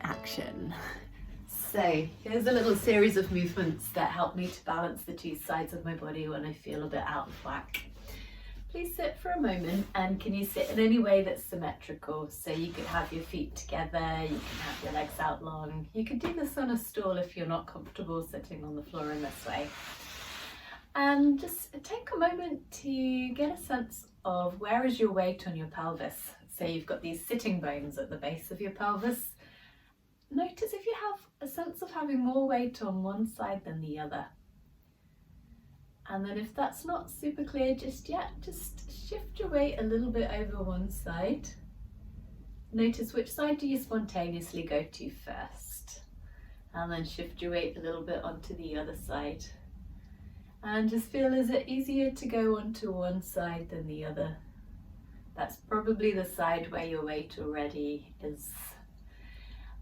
action. So here's a little series of movements that help me to balance the two sides of my body when I feel a bit out of whack. Please sit for a moment, and can you sit in any way that's symmetrical? So you could have your feet together, you can have your legs out long. You could do this on a stool if you're not comfortable sitting on the floor in this way. And just take a moment to get a sense of where is your weight on your pelvis. So you've got these sitting bones at the base of your pelvis. Notice if you have a sense of having more weight on one side than the other. And then if that's not super clear just yet, just shift your weight a little bit over one side. Notice which side do you spontaneously go to first. And then shift your weight a little bit onto the other side. And just feel, is it easier to go onto one side than the other? That's probably the side where your weight already is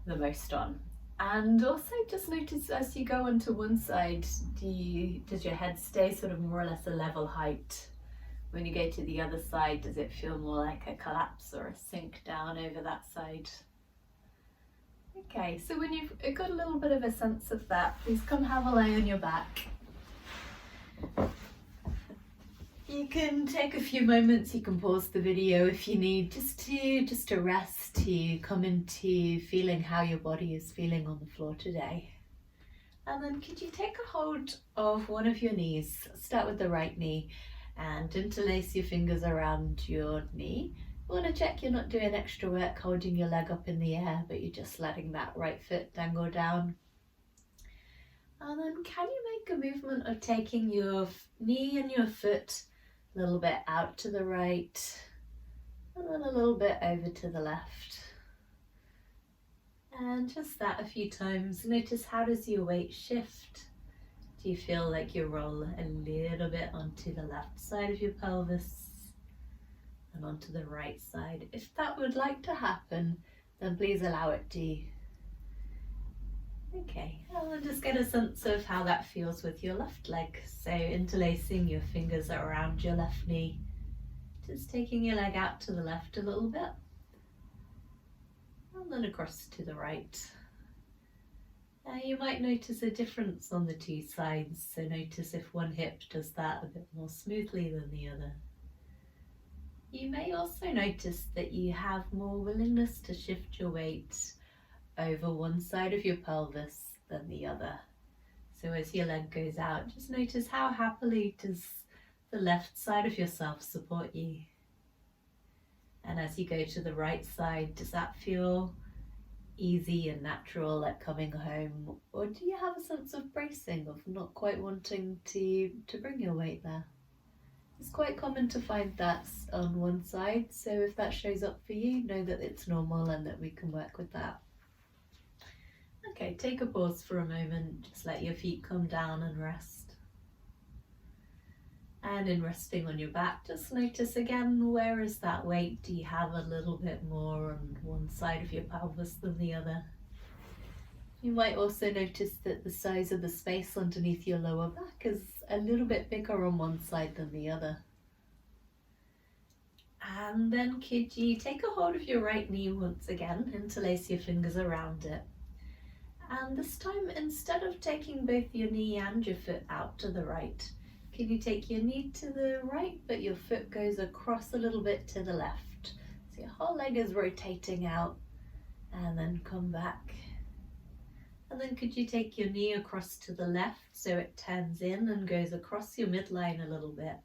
the most on. And also just notice as you go onto one side, does your head stay sort of more or less a level height? When you go to the other side, does it feel more like a collapse or a sink down over that side? Okay, so when you've got a little bit of a sense of that, please come have a lie on your back. You can take a few moments, you can pause the video if you need, just to rest, to come into feeling how your body is feeling on the floor today. And then could you take a hold of one of your knees, start with the right knee, and interlace your fingers around your knee. You want to check you're not doing extra work holding your leg up in the air, but you're just letting that right foot dangle down. And then can you make a movement of taking your knee and your foot a little bit out to the right, and then a little bit over to the left. And just that a few times. Notice, how does your weight shift? Do you feel like you roll a little bit onto the left side of your pelvis and onto the right side? If that would like to happen, then please allow it to. Okay, and then just get a sense of how that feels with your left leg. So interlacing your fingers around your left knee, just taking your leg out to the left a little bit, and then across to the right. Now you might notice a difference on the two sides, so notice if one hip does that a bit more smoothly than the other. You may also notice that you have more willingness to shift your weight over one side of your pelvis than the other. So as your leg goes out, just notice how happily does the left side of yourself support you. And as you go to the right side, does that feel easy and natural, like coming home? Or do you have a sense of bracing, of not quite wanting to bring your weight there? It's quite common to find that on one side, so if that shows up for you, know that it's normal and that we can work with that. Okay, take a pause for a moment, just let your feet come down and rest. And in resting on your back, just notice again, where is that weight? Do you have a little bit more on one side of your pelvis than the other? You might also notice that the size of the space underneath your lower back is a little bit bigger on one side than the other. And then could you take a hold of your right knee once again, interlace your fingers around it. And this time, instead of taking both your knee and your foot out to the right, can you take your knee to the right, but your foot goes across a little bit to the left? So your whole leg is rotating out, and then come back. And then could you take your knee across to the left so it turns in and goes across your midline a little bit?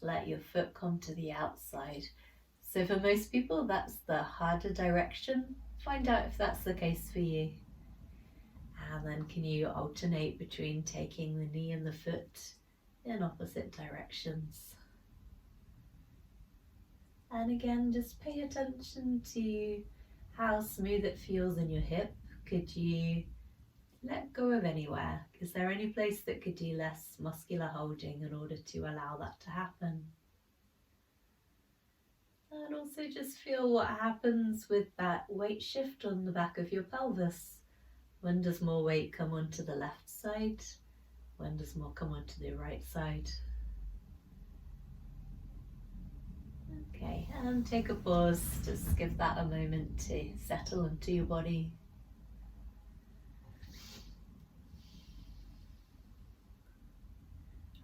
Let your foot come to the outside. So for most people, that's the harder direction. Find out if that's the case for you. And then can you alternate between taking the knee and the foot in opposite directions? And again, just pay attention to how smooth it feels in your hip. Could you let go of anywhere? Is there any place that could do less muscular holding in order to allow that to happen? And also just feel what happens with that weight shift on the back of your pelvis. When does more weight come onto the left side? When does more come onto the right side? Okay, and take a pause, just give that a moment to settle into your body.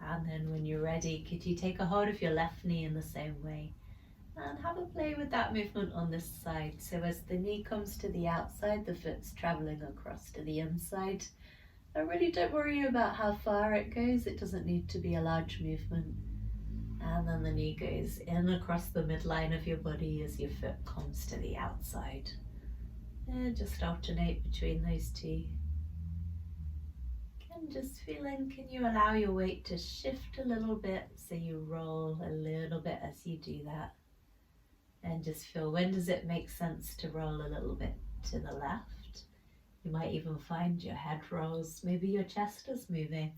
And then when you're ready, could you take a hold of your left knee in the same way? And have a play with that movement on this side. So as the knee comes to the outside, the foot's traveling across to the inside. And really don't worry about how far it goes. It doesn't need to be a large movement. And then the knee goes in across the midline of your body as your foot comes to the outside. And just alternate between those two. And just feeling, can you allow your weight to shift a little bit so you roll a little bit as you do that? And just feel, when does it make sense to roll a little bit to the left? You might even find your head rolls, maybe your chest is moving.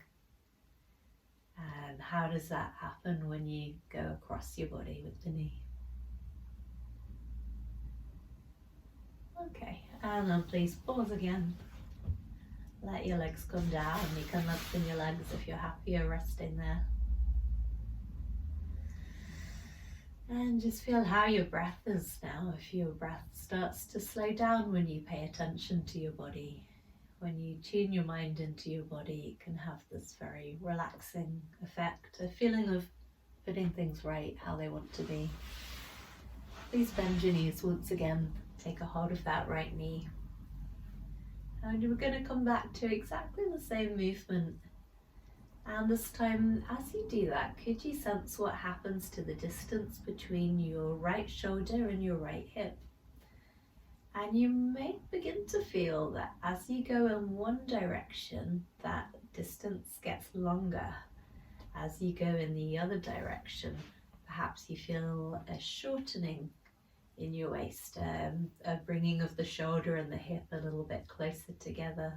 And how does that happen when you go across your body with the knee? Okay, and then please pause again. Let your legs come down. You can lengthen your legs if you're happier resting there. And just feel how your breath is now. If your breath starts to slow down when you pay attention to your body, when you tune your mind into your body, it can have this very relaxing effect, a feeling of putting things right how they want to be. Please bend your knees once again. Take a hold of that right knee. And we're going to come back to exactly the same movement. And this time, as you do that, could you sense what happens to the distance between your right shoulder and your right hip? And you may begin to feel that as you go in one direction, that distance gets longer. As you go in the other direction, perhaps you feel a shortening in your waist, a bringing of the shoulder and the hip a little bit closer together.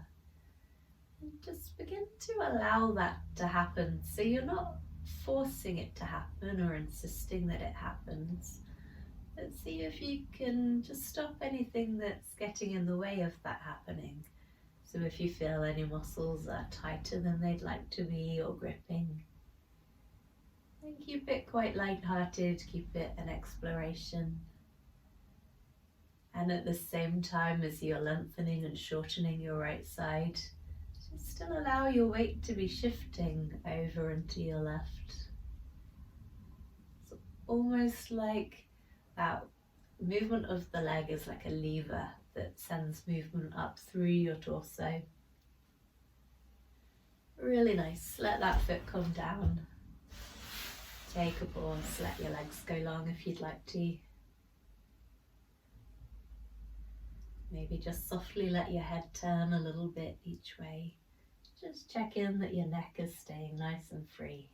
And just begin to allow that to happen. So you're not forcing it to happen or insisting that it happens. But see if you can just stop anything that's getting in the way of that happening. So if you feel any muscles are tighter than they'd like to be or gripping, then keep it quite light-hearted, keep it an exploration. And at the same time as you're lengthening and shortening your right side, just still allow your weight to be shifting over into your left. It's almost like that movement of the leg is like a lever that sends movement up through your torso. Really nice. Let that foot come down. Take a pause. Let your legs go long if you'd like to. Maybe just softly let your head turn a little bit each way. Just check in that your neck is staying nice and free.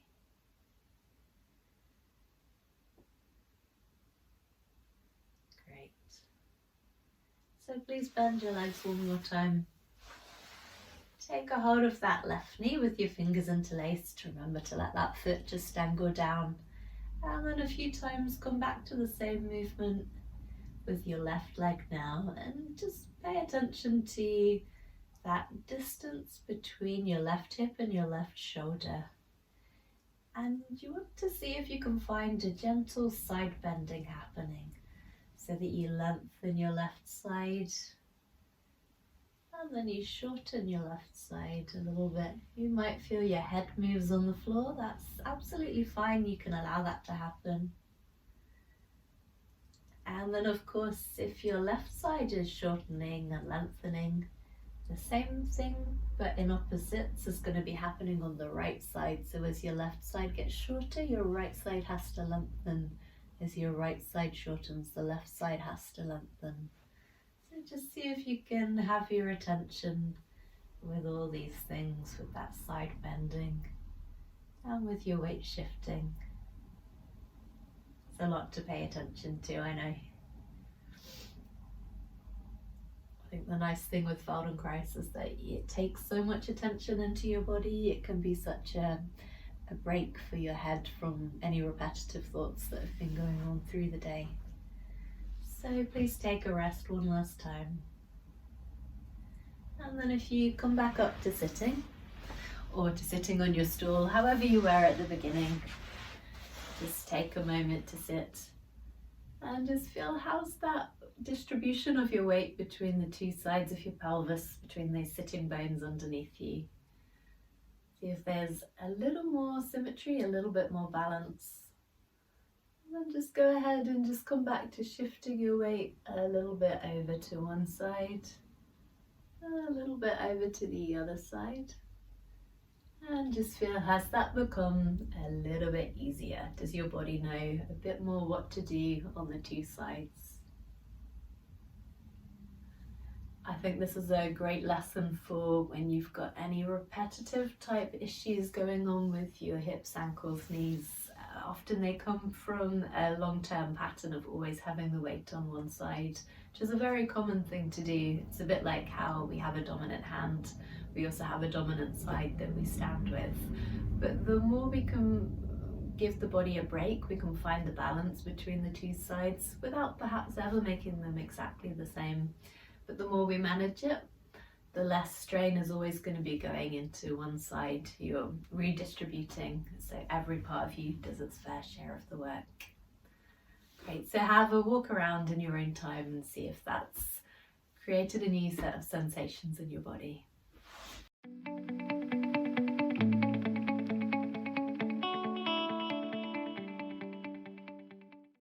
Great. So please bend your legs one more time. Take a hold of that left knee with your fingers interlaced. Remember to let that foot just dangle down. And then a few times come back to the same movement with your left leg now, and just pay attention to that distance between your left hip and your left shoulder. And you want to see if you can find a gentle side bending happening so that you lengthen your left side and then you shorten your left side a little bit. You might feel your head moves on the floor. That's absolutely fine. You can allow that to happen. And then of course, if your left side is shortening and lengthening, the same thing but in opposites is going to be happening on the right side. So as your left side gets shorter, your right side has to lengthen. As your right side shortens, the left side has to lengthen. So just see if you can have your attention with all these things, with that side bending and with your weight shifting. It's a lot to pay attention to, I know. I think the nice thing with Feldenkrais is that it takes so much attention into your body. It can be such a break for your head from any repetitive thoughts that have been going on through the day. So please take a rest one last time. And then if you come back up to sitting, or to sitting on your stool, however you were at the beginning, just take a moment to sit and just feel how's that distribution of your weight between the two sides of your pelvis, between those sitting bones underneath you. See if there's a little more symmetry, a little bit more balance. And then just go ahead and just come back to shifting your weight a little bit over to one side, a little bit over to the other side. And just feel, has that become a little bit easier? Does your body know a bit more what to do on the two sides? I think this is a great lesson for when you've got any repetitive type issues going on with your hips, ankles, knees. Often they come from a long-term pattern of always having the weight on one side, which is a very common thing to do. It's a bit like how we have a dominant hand, we also have a dominant side that we stand with. But the more we can give the body a break, we can find the balance between the two sides without perhaps ever making them exactly the same. But the more we manage it, the less strain is always going to be going into one side. You're redistributing, so every part of you does its fair share of the work. Great, so have a walk around in your own time and see if that's created a new set of sensations in your body.